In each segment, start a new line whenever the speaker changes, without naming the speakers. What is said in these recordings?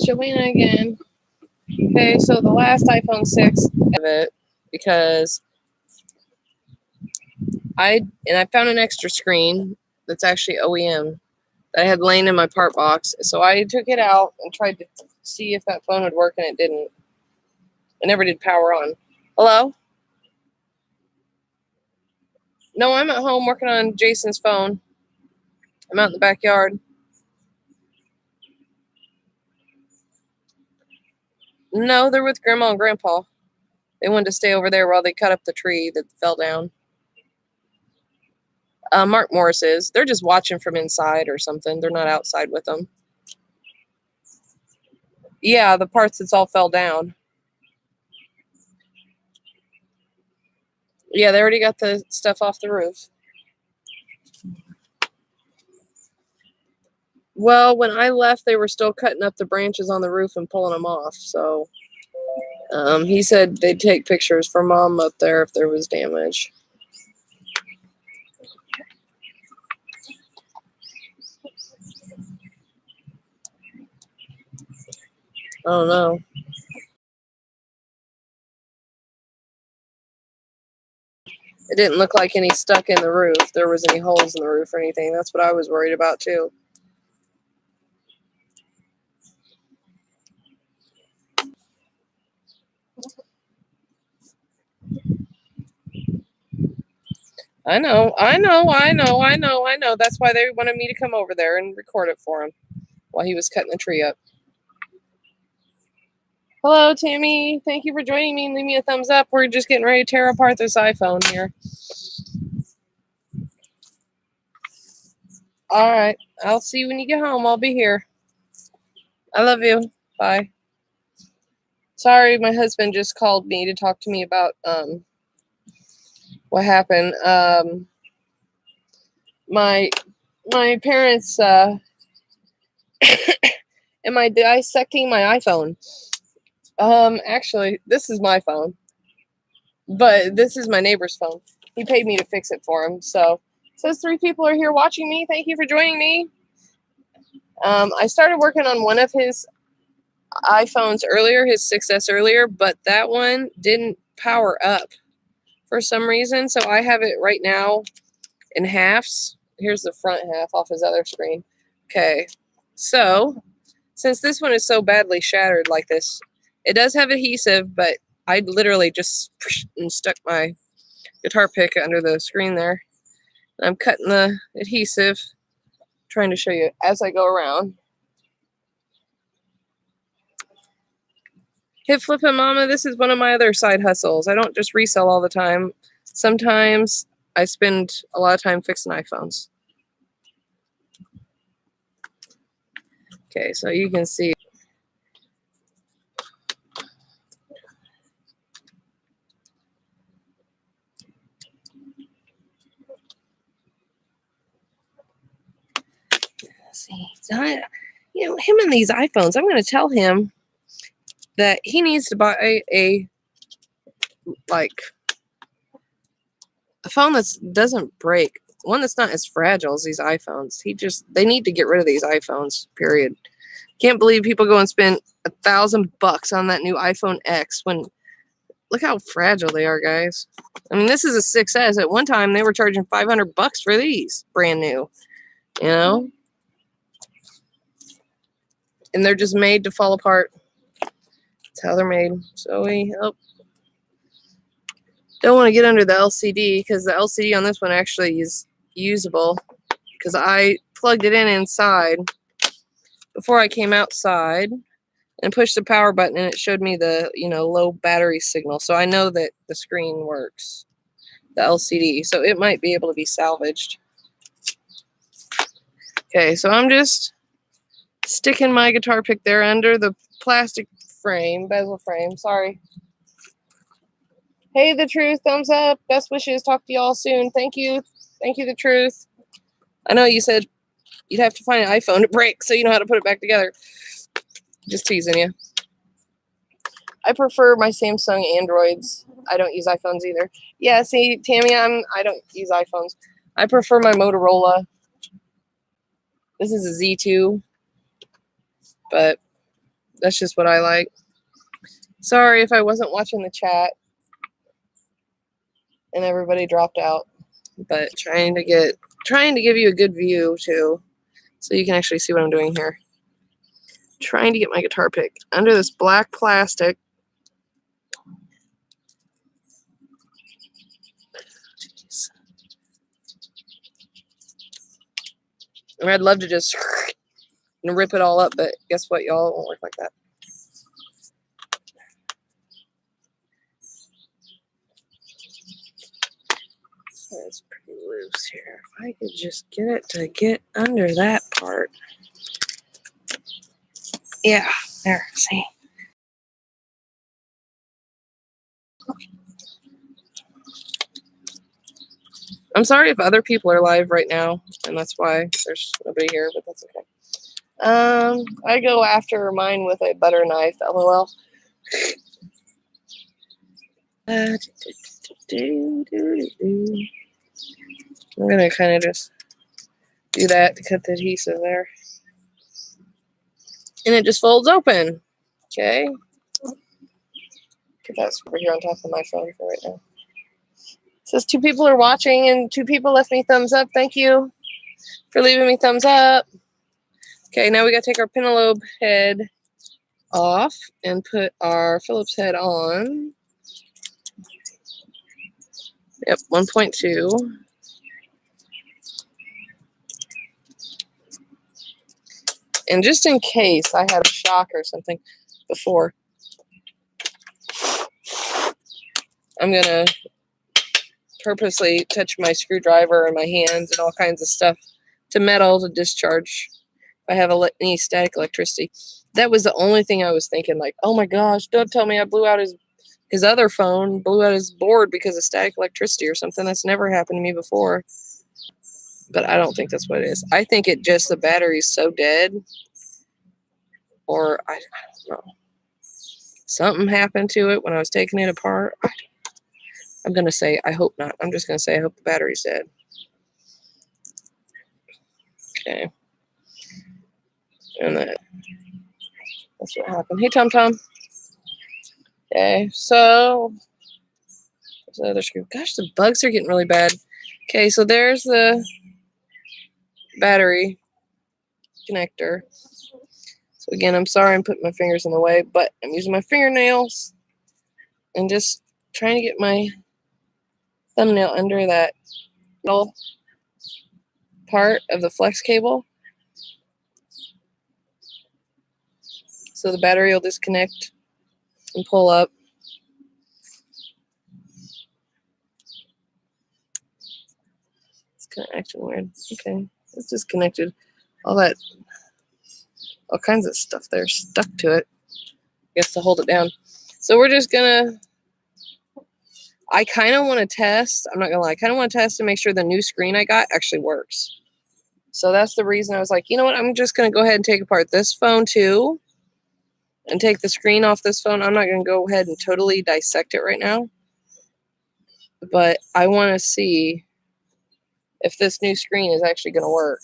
Joanna again. Okay, so the last iPhone 6 of it, because I found an extra screen that's actually OEM that I had laying in my part box. So I took it out and tried to see if that phone would work, and it didn't. It never did power on. Hello? No, I'm at home working on Jason's phone. I'm out in the backyard. No, they're with Grandma and Grandpa. They wanted to stay over there while they cut up the tree that fell down. Mark Morris is. They're just watching from inside or something. They're not outside with them. Yeah, the parts that's all fell down. Yeah, they already got the stuff off the roof. Well, when I left, they were still cutting up the branches on the roof and pulling them off. So he said they'd take pictures for Mom up there if there was damage. I don't know. It didn't look like any stuck in the roof. There was any holes in the roof or anything. That's what I was worried about too. I know. That's why they wanted me to come over there and record it for him while he was cutting the tree up. Hello, Tammy. Thank you for joining me. Leave me a thumbs up. We're just getting ready to tear apart this iPhone here. All right. I'll see you when you get home. I'll be here. I love you. Bye. Sorry, my husband just called me to talk to me about what happened. My parents am I dissecting my iPhone? Actually, this is my phone, but this is my neighbor's phone. He paid me to fix it for him. So it says 3 people are here watching me. Thank you for joining me. I started working on one of his iPhones earlier, his 6S earlier, but that one didn't power up for some reason. So I have it right now in halves. Here's the front half off his other screen. Okay. So since this one is so badly shattered like this, it does have adhesive, but I literally just stuck my guitar pick under the screen there. I'm cutting the adhesive, trying to show you as I go around. Hip flipping mama, this is one of my other side hustles. I don't just resell all the time. Sometimes I spend a lot of time fixing iPhones. Okay, so you can see. See, you know, him and these iPhones, I'm going to tell him that he needs to buy a phone that doesn't break, one that's not as fragile as these iPhones. They need to get rid of these iPhones, period. Can't believe people go and spend $1,000 on that new iPhone X when look how fragile they are, guys. I mean, this is a 6S. At one time, they were charging $500 for these, brand new, you know? And they're just made to fall apart. That's how they're made. So don't want to get under the LCD because the LCD on this one actually is usable because I plugged it in inside before I came outside and pushed the power button, and it showed me the low battery signal. So I know that the screen works, the LCD. So it might be able to be salvaged. Okay, so I'm just sticking my guitar pick there under the plastic frame, bezel frame. Sorry. Hey, The Truth, thumbs up. Best wishes. Talk to y'all soon. Thank you. Thank you, The Truth. I know you said you'd have to find an iPhone to break so you know how to put it back together. Just teasing you. I prefer my Samsung Androids. I don't use iPhones either. Yeah, see, Tammy, I don't use iPhones. I prefer my Motorola. This is a Z2. But That's just what I like. Sorry if I wasn't watching the chat and everybody dropped out, but trying to give you a good view too, so you can actually see what I'm doing here. Trying to get my guitar pick under this black plastic. Jeez. I'd love to just rip it all up, but guess what, y'all? It won't work like that. It's pretty loose here. If I could just get it to get under that part. Yeah, there, see? I'm sorry if other people are live right now, and that's why there's nobody here, but that's okay. I go after mine with a butter knife, lol. I'm gonna kind of just do that to cut the adhesive there. And it just folds open. Okay. Put that over here on top of my phone for right now. It says 2 people are watching and 2 people left me thumbs up. Thank you for leaving me thumbs up. Okay, now we gotta take our Penelope head off and put our Phillips head on. Yep, 1.2. And just in case I had a shock or something before, I'm gonna purposely touch my screwdriver and my hands and all kinds of stuff to metal to discharge if I have any static electricity. That was the only thing I was thinking, like, oh my gosh, don't tell me I blew out his other phone, blew out his board because of static electricity or something. That's never happened to me before. But I don't think that's what it is. I think it just, the battery's so dead, or I don't know. Something happened to it when I was taking it apart. I'm going to say, I hope not. I'm just going to say, I hope the battery's dead. Okay. And that's what happened. Hey, Tom Tom. Okay, so there's the other screw. Gosh, the bugs are getting really bad. Okay, so there's the battery connector. So again, I'm sorry I'm putting my fingers in the way, but I'm using my fingernails and just trying to get my thumbnail under that little part of the flex cable. So the battery will disconnect and pull up. It's kind of acting weird. Okay, it's disconnected. All kinds of stuff there stuck to it, I guess, to hold it down. So we're just gonna, I kind of want to test, I'm not gonna lie, I kind of want to test to make sure the new screen I got actually works. So that's the reason I was like, you know what, I'm just gonna go ahead and take apart this phone too and take the screen off this phone. I'm not gonna go ahead and totally dissect it right now, but I want to see if this new screen is actually gonna work.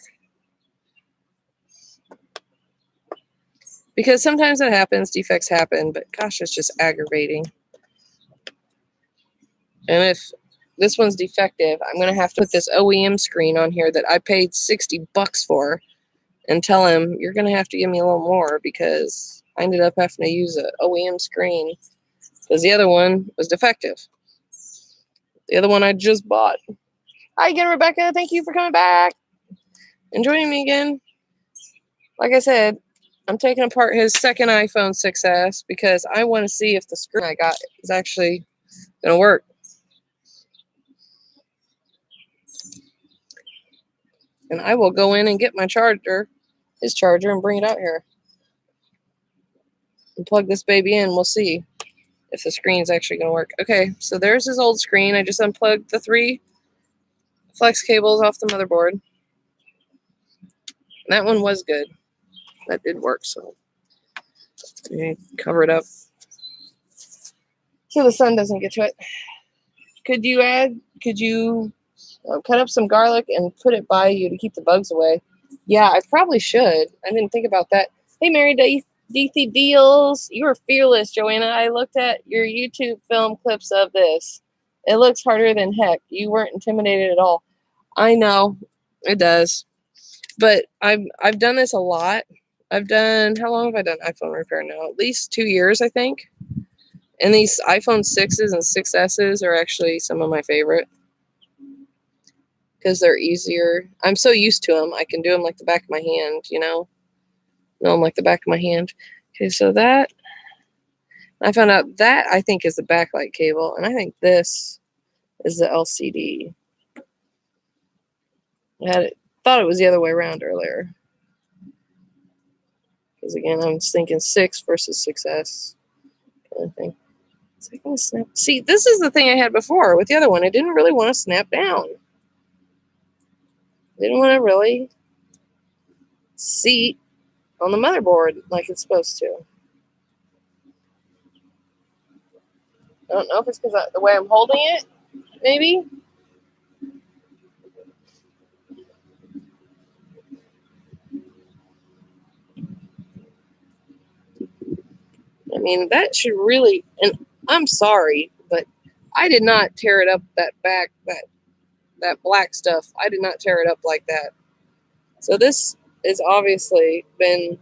Because sometimes it happens, defects happen, but gosh, it's just aggravating. And if this one's defective, I'm going to have to put this OEM screen on here that I paid $60 for and tell him, you're going to have to give me a little more because I ended up having to use an OEM screen because the other one was defective. The other one I just bought. Hi again, Rebecca. Thank you for coming back and joining me again. Like I said, I'm taking apart his second iPhone 6S because I want to see if the screen I got is actually going to work. And I will go in and get my charger, his charger, and bring it out here. And plug this baby in. We'll see if the screen is actually going to work. Okay, so there's his old screen. I just unplugged the 3 flex cables off the motherboard. And that one was good. That did work, so cover it up so the sun doesn't get to it. Could you cut up some garlic and put it by you to keep the bugs away? Yeah, I probably should. I didn't think about that. Hey, Mary Day. Deethy Deals, you are fearless, Joanna. I looked at your YouTube film clips of this. It looks harder than heck. You weren't intimidated at all. I know, it does. But I've done this a lot. How long have I done iPhone repair now? At least 2 years, I think. And these iPhone 6s and 6Ss are actually some of my favorite because they're easier. I'm so used to them. I can do them like the back of my hand, know them like the back of my hand. Okay, so that, I found out that I think is the backlight cable, and I think this is the LCD. Thought it was the other way around earlier. Because again, I'm thinking 6 versus 6S kind of thing. Is it gonna snap? See, this is the thing I had before with the other one. I didn't really want to snap down. Didn't want to really seat on the motherboard like it's supposed to. I don't know if it's because the way I'm holding it, maybe. I mean, that should really, and I'm sorry, but I did not tear it up that black stuff. I did not tear it up like that. So this has obviously been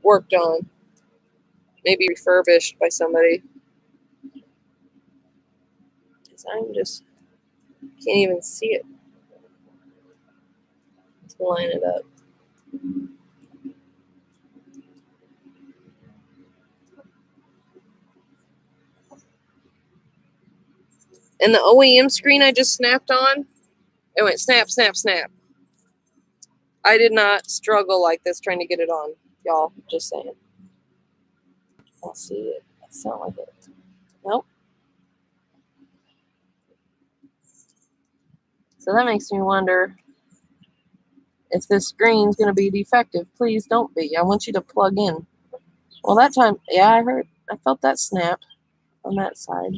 worked on, maybe refurbished by somebody. Because I'm just can't even see it to line it up. And the OEM screen I just snapped on, it went snap, snap, snap. I did not struggle like this trying to get it on, y'all. Just saying. I'll see it. It's not like it. Nope. So that makes me wonder if this screen's going to be defective. Please don't be. I want you to plug in. Well, that time, yeah, I felt that snap on that side.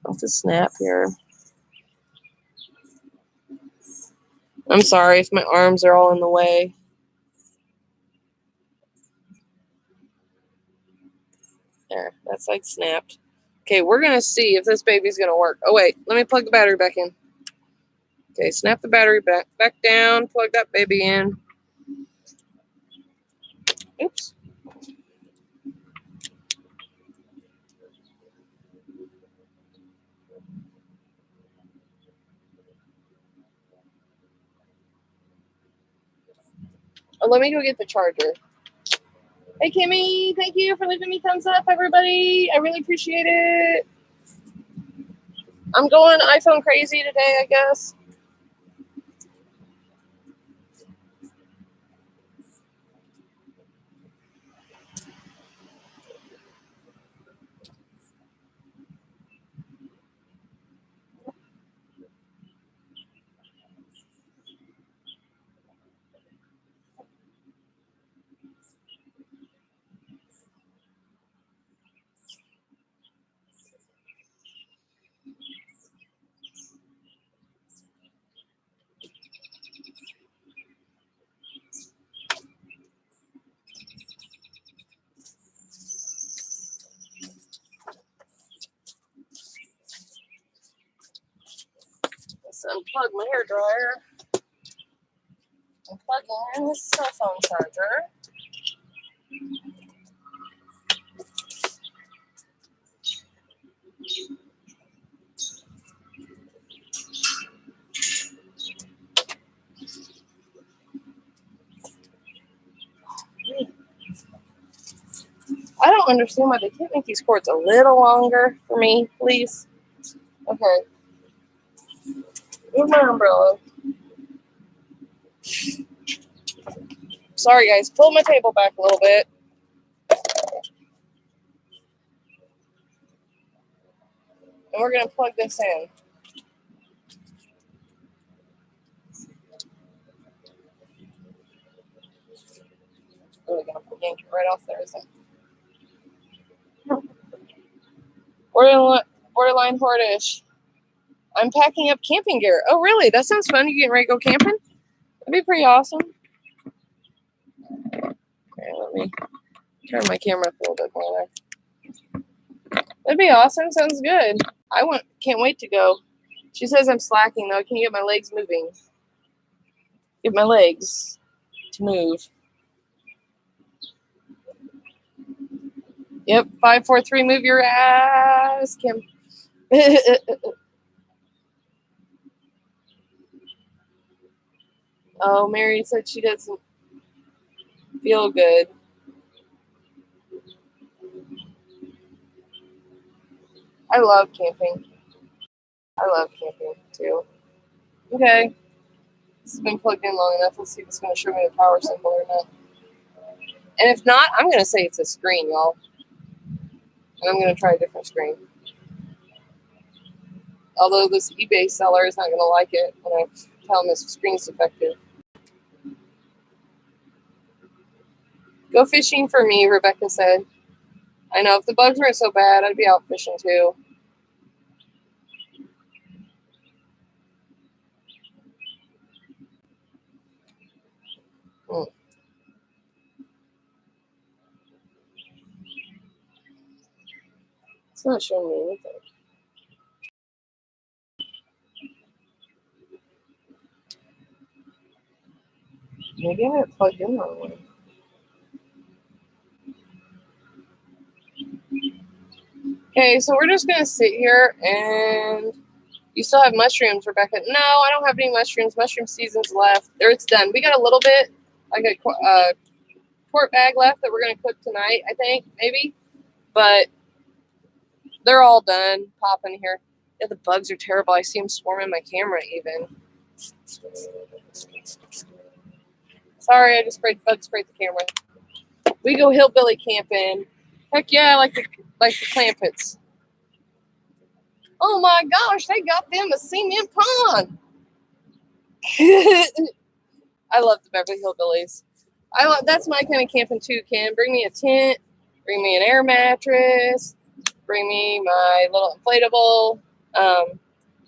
Felt the snap here. I'm sorry if my arms are all in the way. There, that's like snapped. Okay, we're going to see if this baby's going to work. Oh, wait, let me plug the battery back in. Okay, snap the battery back down, plug that baby in. Oops. Oh, let me go get the charger. Hey, Kimmy, thank you for leaving me thumbs up, everybody. I really appreciate it. I'm going iPhone crazy today, I guess. Let's unplug my hair dryer and plug in this cell phone charger. I don't understand why they can't make these cords a little longer for me, please. Okay. Move my umbrella. Sorry, guys. Pull my table back a little bit. And we're going to plug this in. Really going to yank it right off there, isn't it? Borderline Hordish. I'm packing up camping gear. Oh, really? That sounds fun. You getting ready to go camping? That'd be pretty awesome. Okay, let me turn my camera up a little bit more there. That'd be awesome. Sounds good. Can't wait to go. She says I'm slacking though. Can you get my legs moving? Get my legs to move. Yep, 5, 4, 3. Move your ass, Kim. Oh, Mary said she doesn't feel good. I love camping. I love camping too. Okay, this has been plugged in long enough. Let's see if it's going to show me the power symbol or not. And if not, I'm going to say it's a screen, y'all. And I'm going to try a different screen. Although this eBay seller is not going to like it when I tell him his screen's defective. Go fishing for me, Rebecca said. I know, if the bugs weren't so bad, I'd be out fishing too. It's not showing me anything. Maybe I have it plugged in the wrong way. Okay, so we're just going to sit here and you still have mushrooms, Rebecca. No, I don't have any mushrooms. Mushroom season's left. Or it's done. We got a little bit, like a quart bag left that we're going to cook tonight, I think, maybe. But they're all done popping here. Yeah, the bugs are terrible. I see them swarming my camera even. Sorry, I just bug sprayed the camera. We go hillbilly camping. Heck yeah, like the Clampets. Oh my gosh, they got them a cement pond. I love the Beverly Hillbillies. That's my kind of camping too, Ken. Bring me a tent, bring me an air mattress, bring me my little inflatable,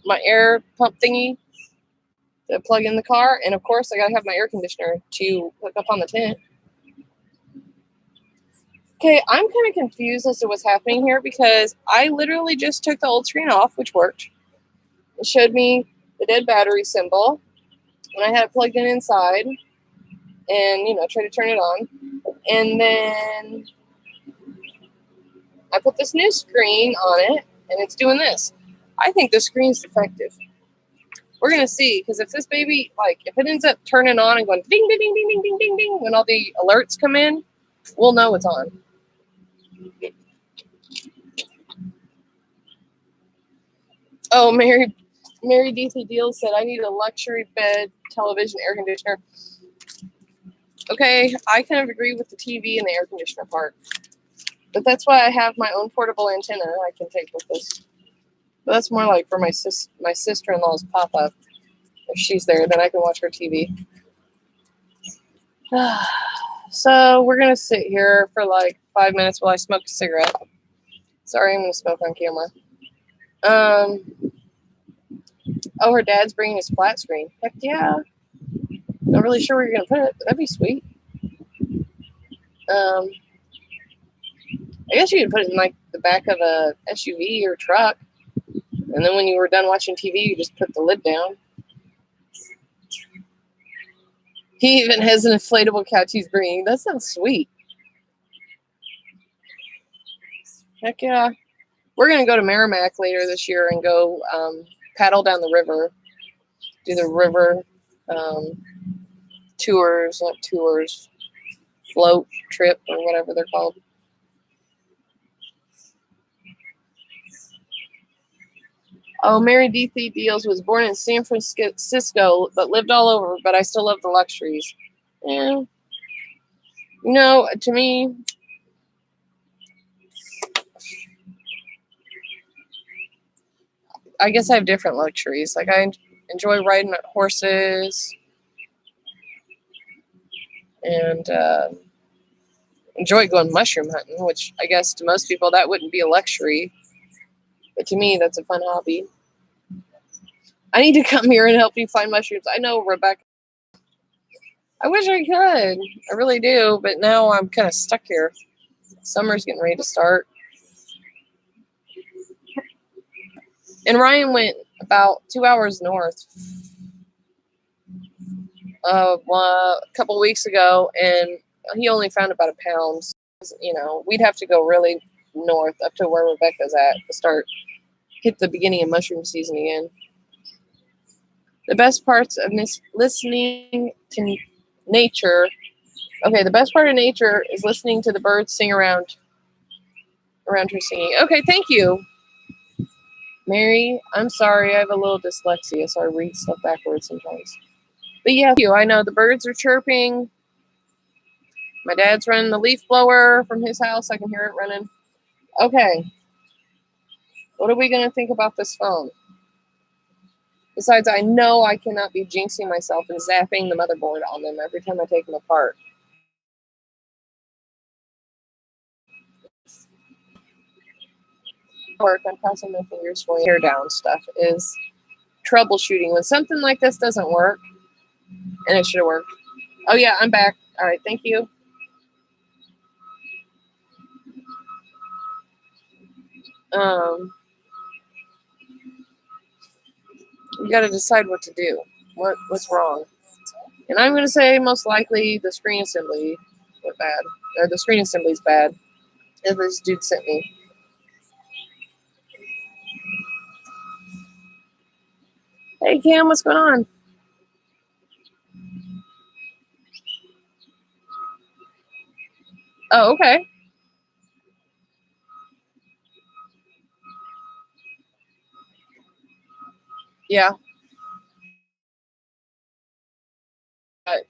my air pump thingy to plug in the car, and of course I gotta have my air conditioner to hook up on the tent. Okay, I'm kind of confused as to what's happening here because I literally just took the old screen off, which worked. It showed me the dead battery symbol, and I had it plugged in inside, and tried to turn it on, and then I put this new screen on it, and it's doing this. I think the screen's defective. We're gonna see, because if this baby, if it ends up turning on and going ding ding ding ding ding ding ding ding when all the alerts come in, we'll know it's on. Oh, Mary DC Deal said I need a luxury bed, television, air conditioner. Okay, I kind of agree with the TV and the air conditioner part. But that's why I have my own portable antenna I can take with this. But that's more like for my sister-in-law's pop-up. If she's there, then I can watch her TV. So we're going to sit here for 5 minutes while I smoke a cigarette. Sorry, I'm going to smoke on camera. Oh, her dad's bringing his flat screen. Heck yeah. Not really sure where you're going to put it, but that'd be sweet. I guess you could put it in the back of a SUV or truck. And then when you were done watching TV, you just put the lid down. He even has an inflatable couch he's bringing. That sounds sweet. Heck yeah. We're going to go to Merrimack later this year and go paddle down the river. Do the river float trip or whatever they're called. Oh, Mary DC Deals was born in San Francisco, but lived all over, but I still love the luxuries. Yeah. To me, I guess I have different luxuries. I enjoy riding horses and enjoy going mushroom hunting, which I guess to most people that wouldn't be a luxury. But to me, that's a fun hobby. I need to come here and help you find mushrooms. I know, Rebecca. I wish I could. I really do, but now I'm kind of stuck here. Summer's getting ready to start. And Ryan went about 2 hours north a couple weeks ago, and he only found about a pound. You know, we'd have to go really north up to where Rebecca's at to hit the beginning of mushroom season again. The best parts of listening to nature. Okay, the best part of nature is listening to the birds sing around her singing. Okay, thank you, Mary. I'm sorry, I have a little dyslexia, so I read stuff backwards sometimes. But yeah, thank you. I know the birds are chirping. My dad's running the leaf blower from his house. I can hear it running. Okay. What are we going to think about this phone? Besides, I know I cannot be jinxing myself and zapping the motherboard on them every time I take them apart. Work on crossing my fingers for teardown stuff is troubleshooting when something like this doesn't work, and it should have worked. Oh yeah, I'm back. All right, thank you. You got to decide what to do. What's wrong? And I'm going to say most likely the screen assembly went bad, or the screen assembly's bad. As this dude sent me. Hey Cam, what's going on? Oh, okay. Yeah. Got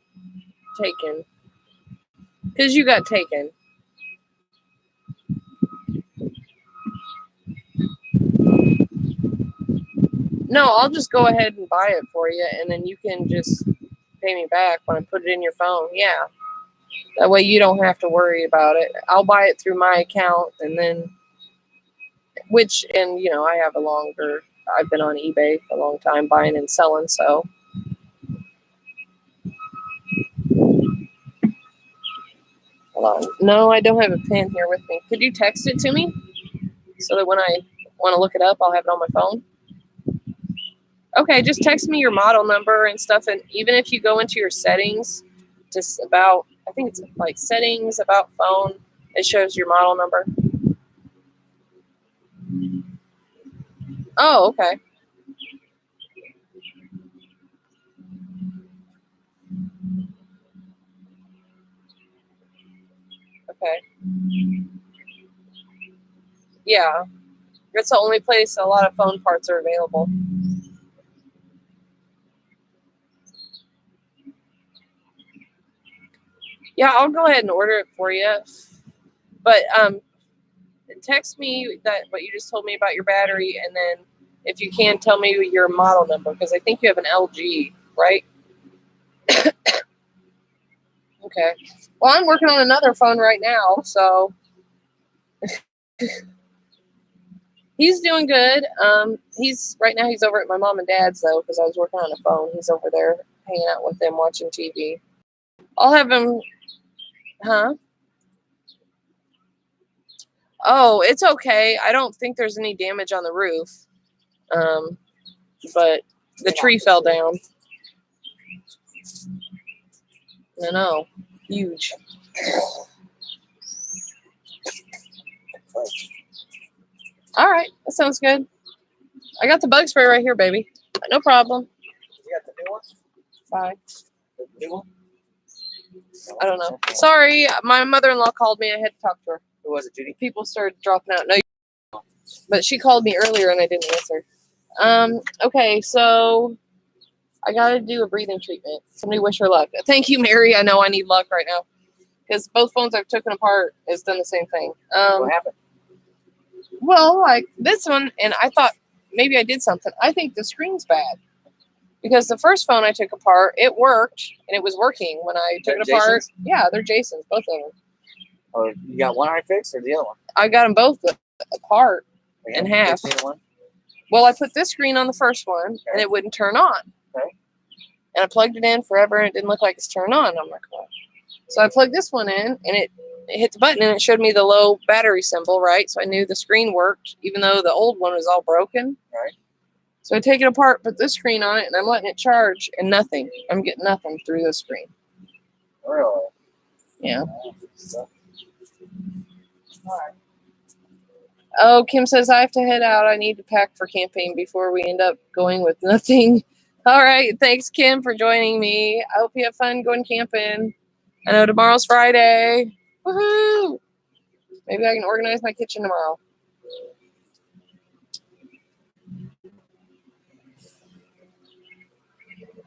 taken. Because you got taken. No, I'll just go ahead and buy it for you, and then you can just pay me back when I put it in your phone. Yeah. That way you don't have to worry about it. I'll buy it through my account, and then, and you know, I've been on eBay for a long time buying and selling, so. Hold on. No, I don't have a pen here with me. Could you text it to me so that when I want to look it up, I'll have it on my phone? Okay, just text me your model number and stuff, and even if you go into your settings, I think it's like settings about phone, it shows your model number. Oh, okay. Okay. Yeah, it's the only place a lot of phone parts are available. Yeah, I'll go ahead and order it for you. But text me what you just told me about your battery, and then if you can, tell me your model number, because I think you have an LG, right? Okay. Well, I'm working on another phone right now, so he's doing good. He's over at my mom and dad's though, because I was working on a phone. He's over there hanging out with them, watching TV. I'll have him. Huh? Oh, it's okay. I don't think there's any damage on the roof. But the tree fell down. I know. Huge. All right. That sounds good. I got the bug spray right here, baby. No problem.
You got the new one?
Bye.
The new one?
I don't know. Sorry, my mother-in-law called me. I had to talk to her.
Who was it, Judy?
People started dropping out. No, but she called me earlier and I didn't answer. Okay, so I gotta do a breathing treatment. Somebody wish her luck. Thank you, Mary. I know I need luck right now because both phones I've taken apart has done the same thing.
What happened?
Well, like this one, and I thought maybe I did something. I think the screen's bad. Because the first phone I took apart, it worked, and it was working when I took it apart.
Jason's?
Yeah, they're Jason's, both of them.
Oh, you got one eye fixed or the other one?
I got them both apart
Okay,
in half.
fix me one.
Well, I put this screen on the first one, and it wouldn't turn on.
Okay.
And I plugged it in forever, and it didn't look like it's turned on. I'm like, what? So I plugged this one in, and it hit the button, and it showed me the low battery symbol, right? So I knew the screen worked, even though the old one was all broken.
Right.
So I take it apart, put this screen on it, and I'm letting it charge, and nothing. I'm getting nothing through the screen.
Really?
Yeah.
So, all right.
Oh, Kim says I have to head out. I need to pack for camping before we end up going with nothing. All right. Thanks, Kim, for joining me. I hope you have fun going camping. I know tomorrow's Friday. Woohoo! Maybe I can organize my kitchen tomorrow.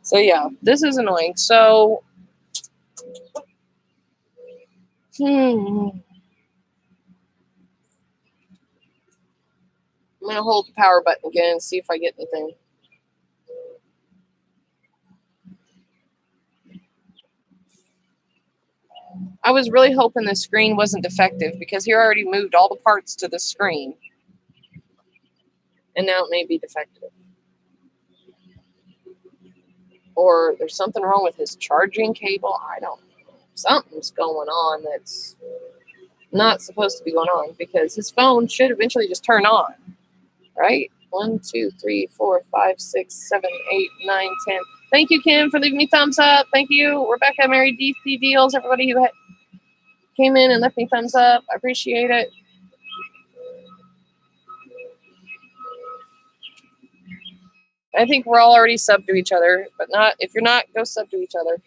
So yeah, this is annoying. So, I'm gonna hold the power button again and see if I get anything. I was really hoping the screen wasn't defective because he already moved all the parts to the screen. And now it may be defective. Or there's something wrong with his charging cable. I don't know. Something's going on that's not supposed to be going on because his phone should eventually just turn on. Right? 1, 2, 3, 4, 5, 6, 7, 8, 9, 10. Thank you, Kim, for leaving me thumbs up. Thank you, Rebecca, Mary DC Deals, everybody who came in and left me thumbs up. I appreciate it. I think we're all already subbed to each other, but not if you're not, go sub to each other.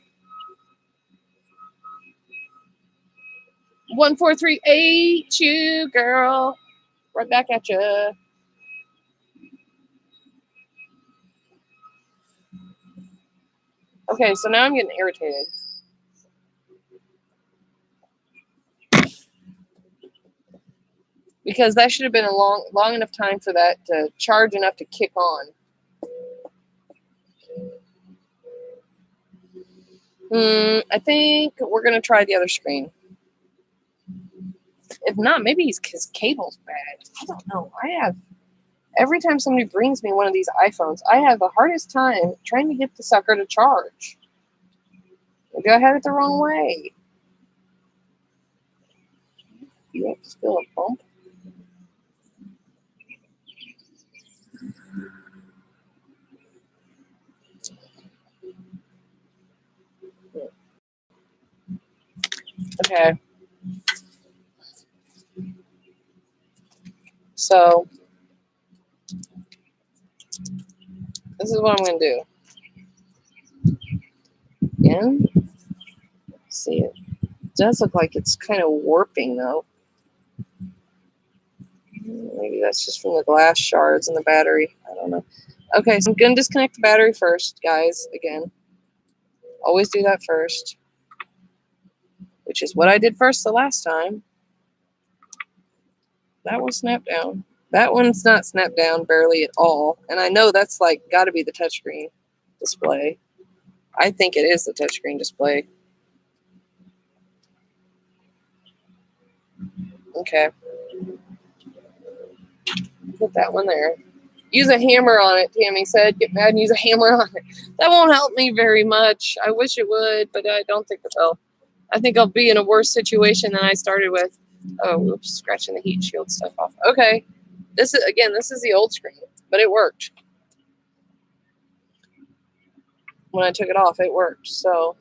1438, you girl. Right back at you. Okay, so now I'm getting irritated. Because that should have been a long enough time for that to charge enough to kick on. I think we're going to try the other screen. If not, maybe his cable's bad. I don't know. Every time somebody brings me one of these iPhones, I have the hardest time trying to get the sucker to charge. Maybe I had it the wrong way. You have to feel a bump. Okay. So, this is what I'm going to do. Again, see, it does look like it's kind of warping, though. Maybe that's just from the glass shards in the battery. I don't know. Okay, so I'm going to disconnect the battery first, guys, again. Always do that first, which is what I did first the last time. That one snapped down. That one's not snapped down barely at all. And I know that's like got to be the touchscreen display. I think it is the touchscreen display. Okay. Put that one there. Use a hammer on it, Tammy said. Get mad and use a hammer on it. That won't help me very much. I wish it would, but I don't think it will. I think I'll be in a worse situation than I started with. Oh, oops, scratching the heat shield stuff off. Okay. This is the old screen, but it worked. When I took it off, it worked. So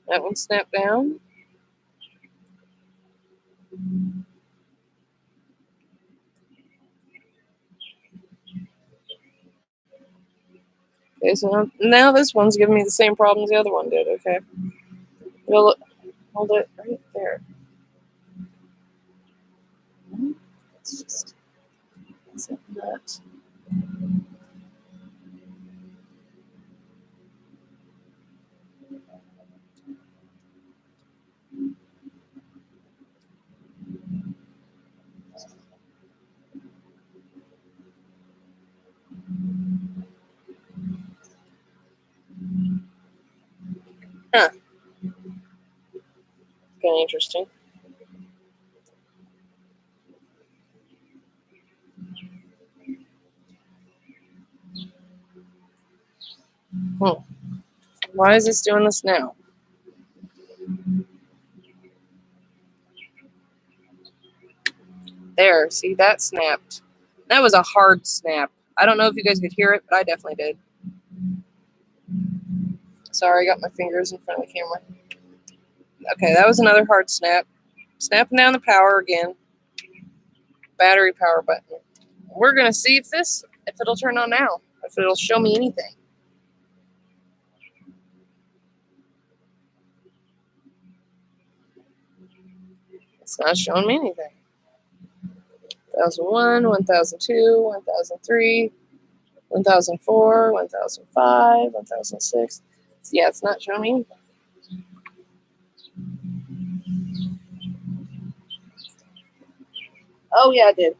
that one snapped down. Okay, so now this one's giving me the same problems the other one did. Okay. We'll hold it right there. It's just it's a nut. Huh. Kind of interesting. Why is this doing this now? There, see, that snapped. That was a hard snap. I don't know if you guys could hear it, but I definitely did. Sorry, I got my fingers in front of the camera. Okay, that was another hard snap. Snapping down the power again. Battery power button. We're going to see if it'll turn on now. If it'll show me anything. It's not showing me anything. 1001, 1002, 1003, 1004, 1005, 1006. Yeah, it's not showing me anything. Oh, yeah, it did.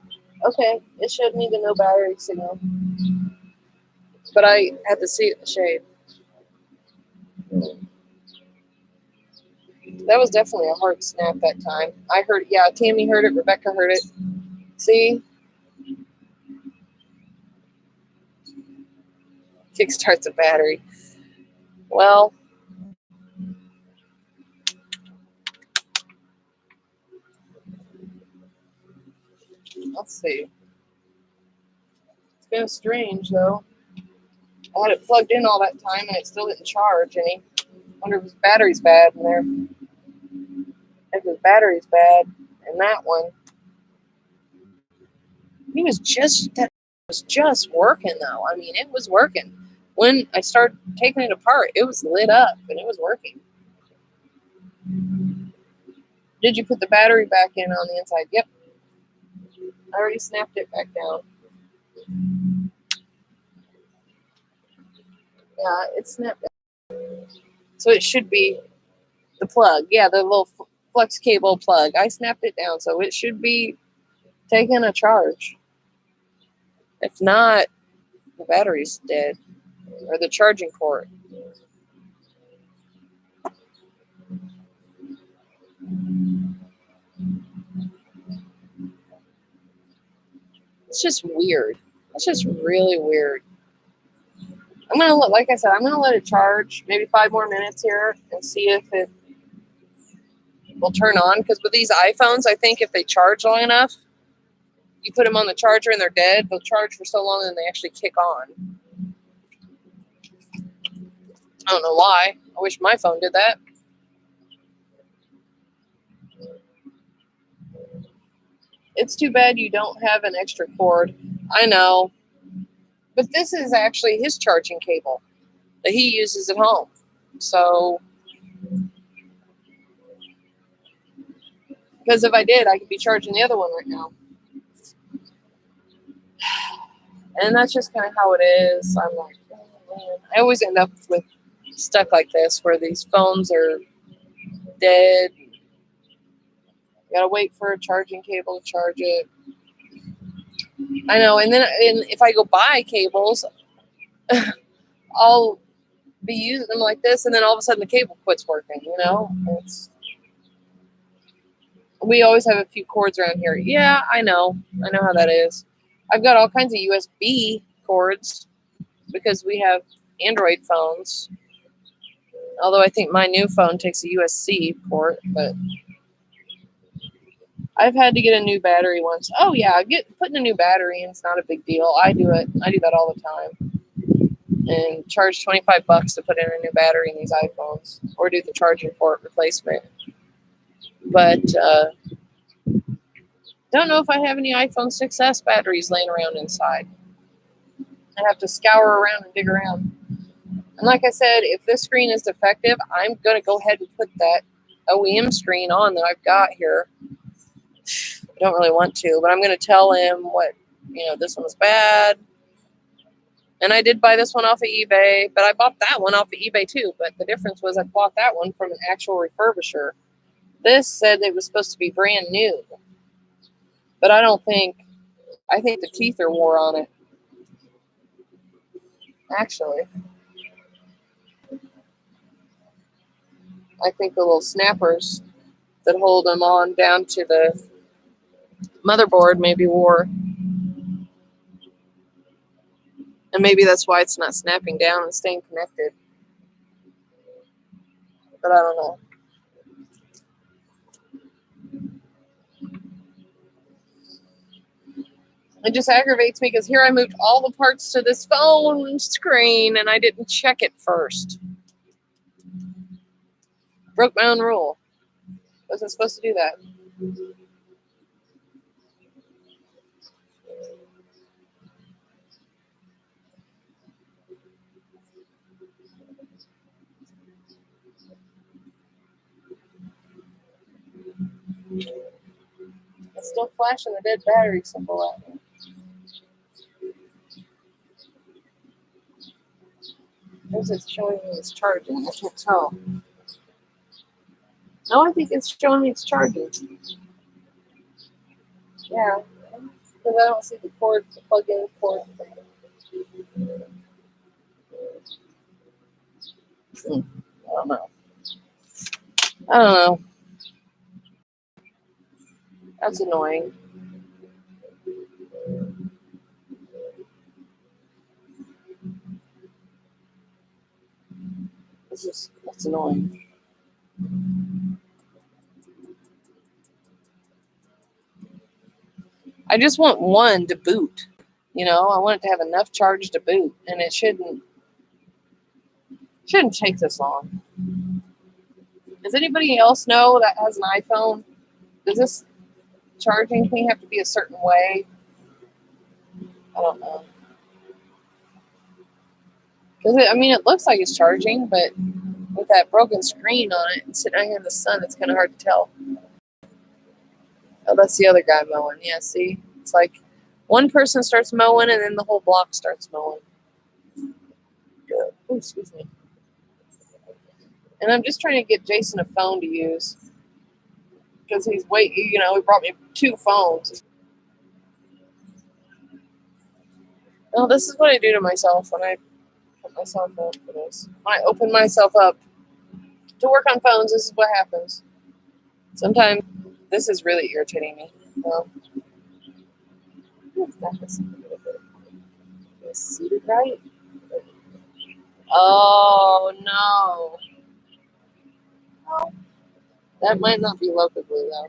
Okay, it showed me the no battery signal. But I had to see it in the shade. That was definitely a hard snap that time. I heard, yeah, Tammy heard it, Rebecca heard it. See? Kickstarts the battery. Well, let's see. It's kind of strange, though. I had it plugged in all that time, and it still didn't charge any. I wonder if his battery's bad in there. If his battery's bad in that one. That was just working, though. I mean, it was working. When I started taking it apart, it was lit up, and it was working. Did you put the battery back in on the inside? Yep. I already snapped it back down. Yeah, it snapped down. So it should be the plug. Yeah, the little flex cable plug. I snapped it down, so it should be taking a charge. If not, the battery's dead. Or the charging port. It's just weird. It's just really weird. I'm gonna like I said, I'm gonna let it charge maybe 5 more minutes here and see if it will turn on. Because with these iPhones, I think if they charge long enough, you put them on the charger and they're dead. They'll charge for so long and they actually kick on. I don't know why. I wish my phone did that. It's too bad you don't have an extra cord. I know. But this is actually his charging cable that he uses at home. So, because if I did, I could be charging the other one right now. And that's just kind of how it is. I'm like, oh, man. I always end up with stuck like this where these phones are dead. You gotta wait for a charging cable to charge it. I know. And if I go buy cables, I'll be using them like this, and then all of a sudden the cable quits working. We always have a few cords around here. Yeah, I know how that is. I've got all kinds of USB cords because we have Android phones. Although I think my new phone takes a USB port, but I've had to get a new battery once. Oh yeah, putting a new battery in is not a big deal. I do it. I do that all the time. And charge $25 to put in a new battery in these iPhones, or do the charging port replacement. But don't know if I have any iPhone 6S batteries laying around inside. I have to scour around and dig around. And like I said, if this screen is defective, I'm going to go ahead and put that OEM screen on that I've got here. I don't really want to, but I'm going to tell him this one was bad. And I did buy this one off of eBay, but I bought that one off of eBay too. But the difference was I bought that one from an actual refurbisher. This said it was supposed to be brand new. But I think the teeth are wore on it. Actually. I think the little snappers that hold them on down to the motherboard maybe wore. And maybe that's why it's not snapping down and staying connected. But I don't know. It just aggravates me because here I moved all the parts to this phone screen and I didn't check it first. Broke my own rule. Wasn't supposed to do that. It's still flashing the dead battery symbol at me. Is it showing me it's charging? I can't tell. No, I think it's showing me it's charging. Yeah, because I don't see the cord, the plug-in cord thing. I don't know. That's annoying. That's annoying. I just want one to boot. You know, I want it to have enough charge to boot, and it shouldn't take this long. Does anybody else know that has an iPhone? Does this charging thing have to be a certain way? I don't know. Because it looks like it's charging, but with that broken screen on it and sitting out here in the sun, it's kind of hard to tell. Oh, that's the other guy mowing. Yeah, see? It's like one person starts mowing and then the whole block starts mowing. Oh, excuse me. And I'm just trying to get Jason a phone to use. Because he brought me 2 phones. Oh, this is what I do to myself when I put myself up for this. When I open myself up to work on phones, this is what happens. Sometimes this is really irritating me. Is seated right? Oh no. That might not be locally though.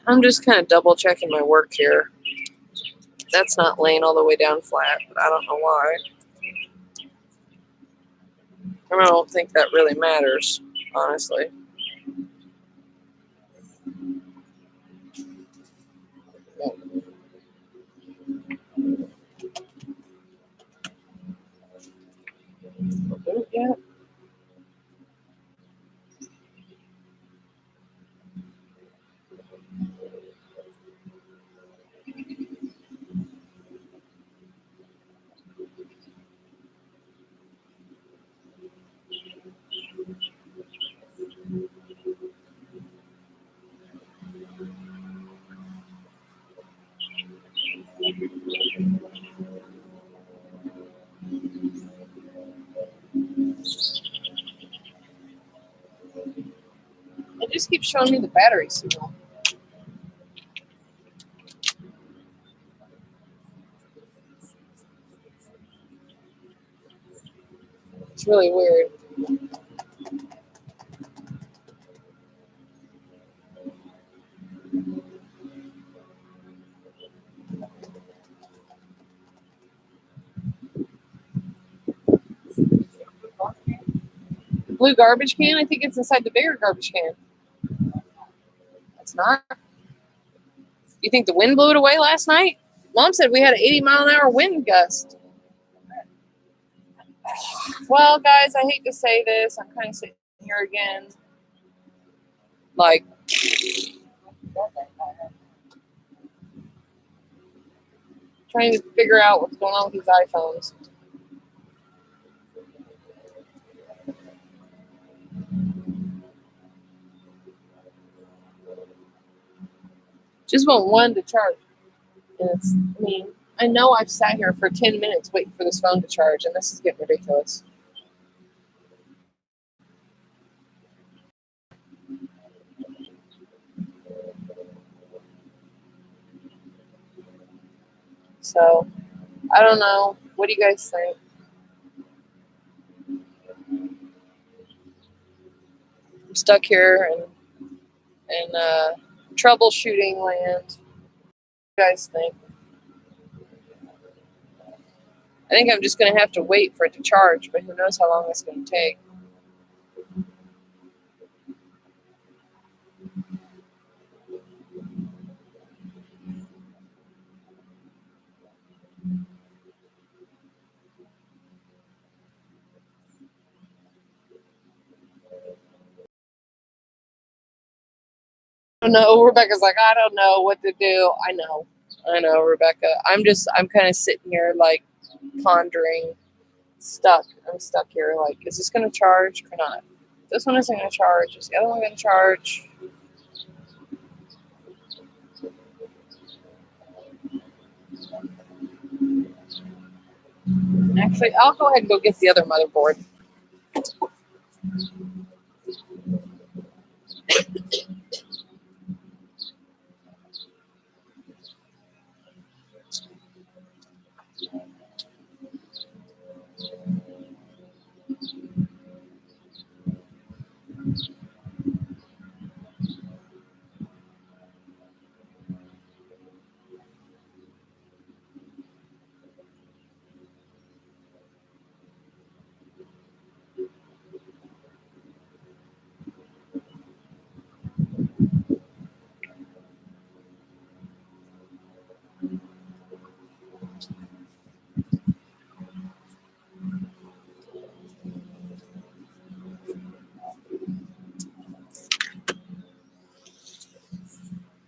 I'm just kind of double checking my work here. That's not laying all the way down flat, but I don't know why. I don't think that really matters, honestly. Yeah. It just keeps showing me the battery signal. It's really weird. The blue garbage can, I think it's inside the bigger garbage can. It's not. You think the wind blew it away last night? Mom said we had an 80-mile-an-hour wind gust. Well, guys, I hate to say this. I'm kind of sitting here again. Like, trying to figure out what's going on with these iPhones. Just want one to charge. And it's, I mean, I know I've sat here for 10 minutes waiting for this phone to charge, and this is getting ridiculous. So, I don't know. What do you guys think? I'm stuck here in troubleshooting land. What do you guys think? I think I'm just going to have to wait for it to charge, but who knows how long it's going to take. I don't know. Rebecca's like, I don't know what to do. I know, Rebecca. I'm kind of sitting here like pondering, stuck. I'm stuck here. Like, is this going to charge or not? This one isn't going to charge. Is the other one going to charge? Actually, I'll go ahead and go get the other motherboard.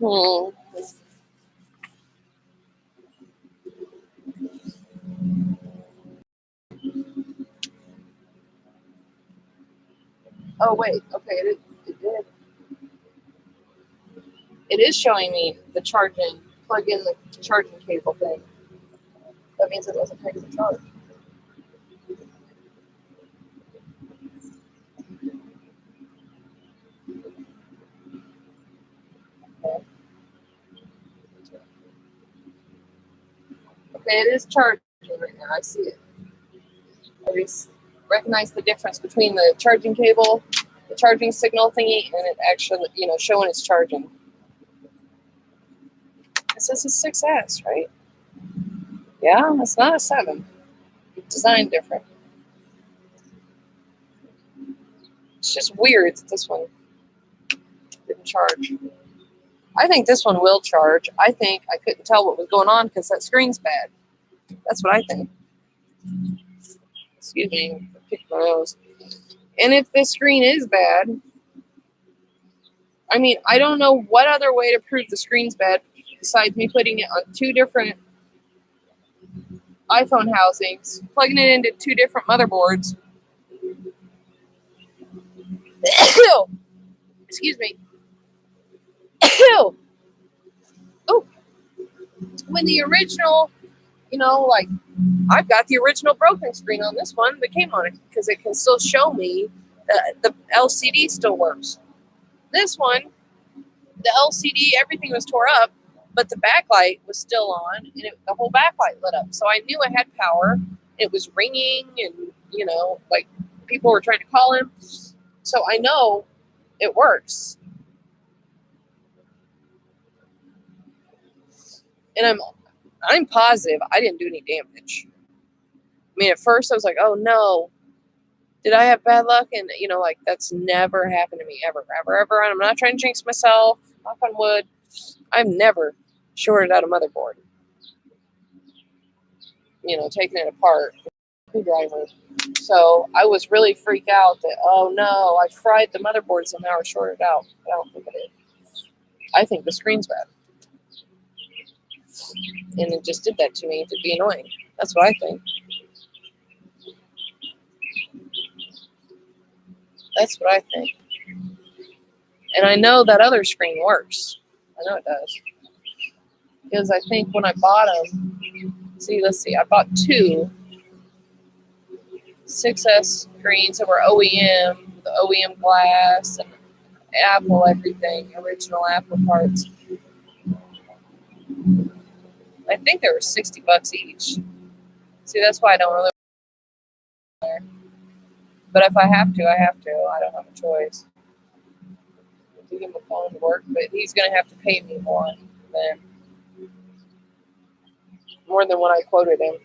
Hmm. Oh, wait. Okay, it did. It is showing me the charging. Plug in the charging cable thing. That means it doesn't take the charge. Okay, it is charging right now. I see it. I recognize the difference between the charging cable, the charging signal thingy, and it actually, showing it's charging. It says it's 6S, right? Yeah, it's not a 7. It's designed different. It's just weird that this one didn't charge. I think this one will charge. I think I couldn't tell what was going on because that screen's bad. That's what I think. Excuse me, I picked my nose. And if this screen is bad, I mean, I don't know what other way to prove the screen's bad besides me putting it on 2 different iPhone housings, plugging it into 2 different motherboards. Excuse me. Oh, when the original, like, I've got the original broken screen on this one that came on it because it can still show me that the LCD still works. This one, the LCD, everything was tore up, but the backlight was still on, and the whole backlight lit up. So I knew I had power. It was ringing, and like people were trying to call him. So I know it works, and I'm positive I didn't do any damage. I mean, at first I was like, oh no, did I have bad luck? And like, that's never happened to me ever. And I'm not trying to jinx myself. Knock on wood. I've never shorted out a motherboard. Taking it apart, screwdriver. So I was really freaked out that, oh no, I fried the motherboard, so now we're shorted out. I don't think it is. I think the screen's bad. And it just did that to me to be annoying. That's what I think. That's what I think. And I know that other screen works. I know it does. Because I think when I bought them, let's see, I bought two 6S screens that were OEM, the OEM glass and Apple everything, original Apple parts. I think they were $60 each. See, that's why I don't really. But if I have to, I have to. I don't have a choice. To give him a phone to work, but he's gonna have to pay me more than what I quoted him.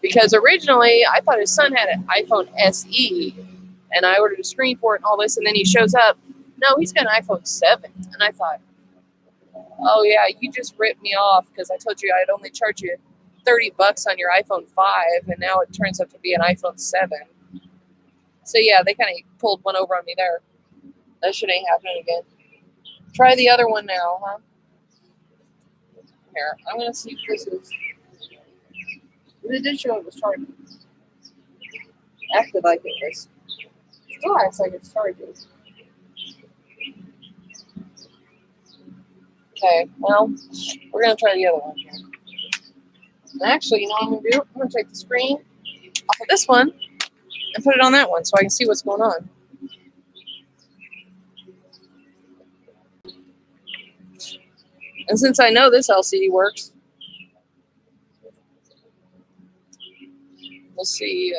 Because originally I thought his son had an iPhone SE, and I ordered a screen for it and all this, and then he shows up. No, he's got an iPhone 7, and I thought, oh yeah, you just ripped me off because I told you I'd only charge you $30 on your iPhone 5, and now it turns out to be an iPhone 7. So yeah, they kind of pulled one over on me there. That shit ain't happening again. Try the other one now, huh? Here, I'm gonna see if this is. It did show it was charging. Acted like it was. Still acts like it's charging. Okay, well, we're gonna try the other one here. And actually, you know what I'm gonna do? I'm gonna take the screen off of this one and put it on that one so I can see what's going on. And since I know this LCD works, we'll see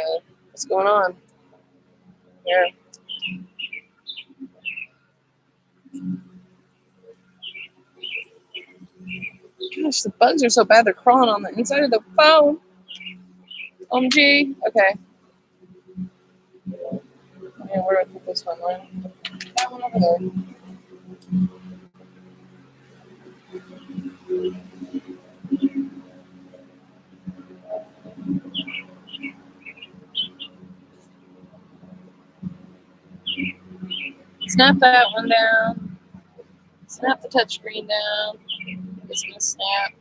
what's going on here. Gosh, the bugs are so bad they're crawling on the inside of the phone. OMG. Okay. Okay, where do I put this one? That one over there. Snap that one down. Snap the touchscreen down. It's gonna snap.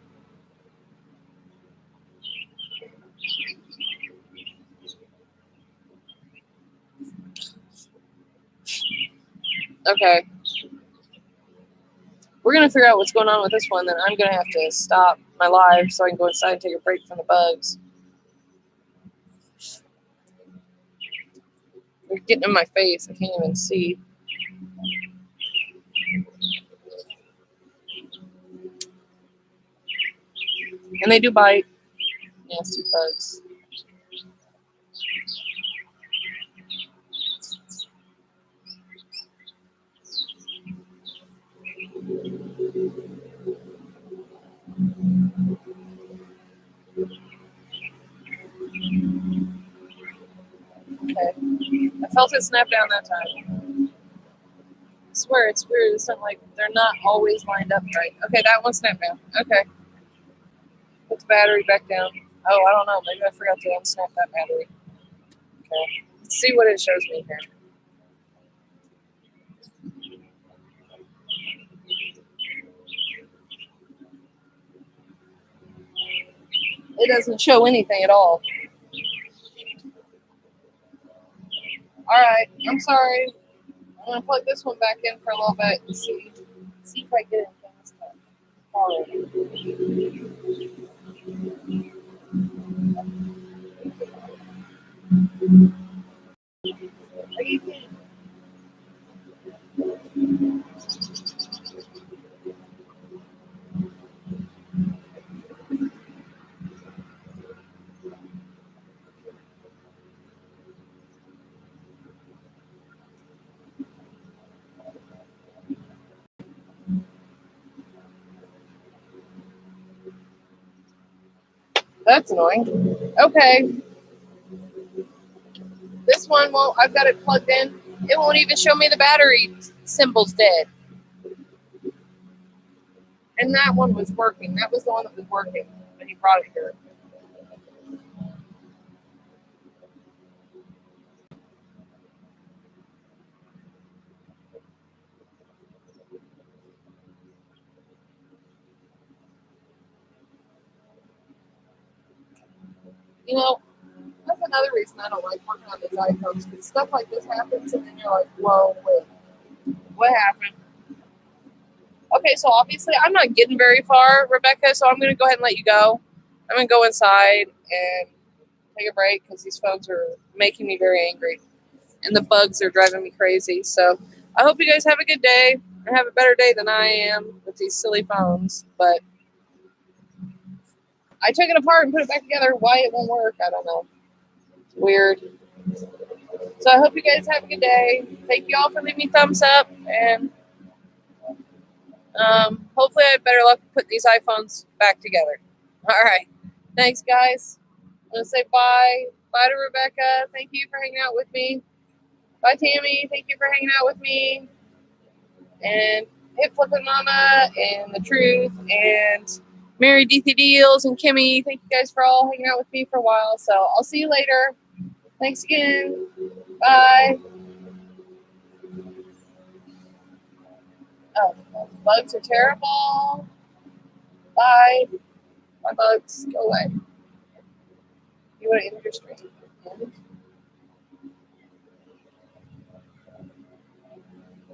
Okay. We're gonna figure out what's going on with this one, then I'm gonna have to stop my live so I can go inside and take a break from the bugs. They're getting in my face. I can't even see. And they do bite. Nasty bugs. Okay. I felt it snap down that time. I swear it's weird. It's not like they're not always lined up right. Okay, that one snapped down. Okay. Put the battery back down. Oh, I don't know. Maybe I forgot to unsnap that battery. Okay. Let's see what it shows me here. It doesn't show anything at all. Alright, I'm sorry. I'm going to plug this one back in for a little bit and see if I get anything. That's annoying. Okay. This one won't, I've got it plugged in. It won't even show me the battery symbol's dead. And that one was working. That was the one that was working when he brought it here. You know, that's another reason I don't like working on these iPhones, because stuff like this happens and then you're like, whoa, wait, what happened? Okay, so obviously I'm not getting very far, Rebecca, so I'm going to go ahead and let you go. I'm going to go inside and take a break because these phones are making me very angry. And the bugs are driving me crazy. So I hope you guys have a good day and have a better day than I am with these silly phones. But I took it apart and put it back together. Why it won't work, I don't know. It's weird. So I hope you guys have a good day. Thank you all for leaving me thumbs up. And hopefully I have better luck putting these iPhones back together. All right. Thanks, guys. I'm going to say bye. Bye to Rebecca. Thank you for hanging out with me. Bye, Tammy. Thank you for hanging out with me. And Hip Flippin' Mama and The Truth and Mary DT Deals and Kimmy. Thank you guys for all hanging out with me for a while. So I'll see you later. Thanks again. Bye. Oh, bugs are terrible. Bye. Bye, bugs. Go away. You want to end your stream?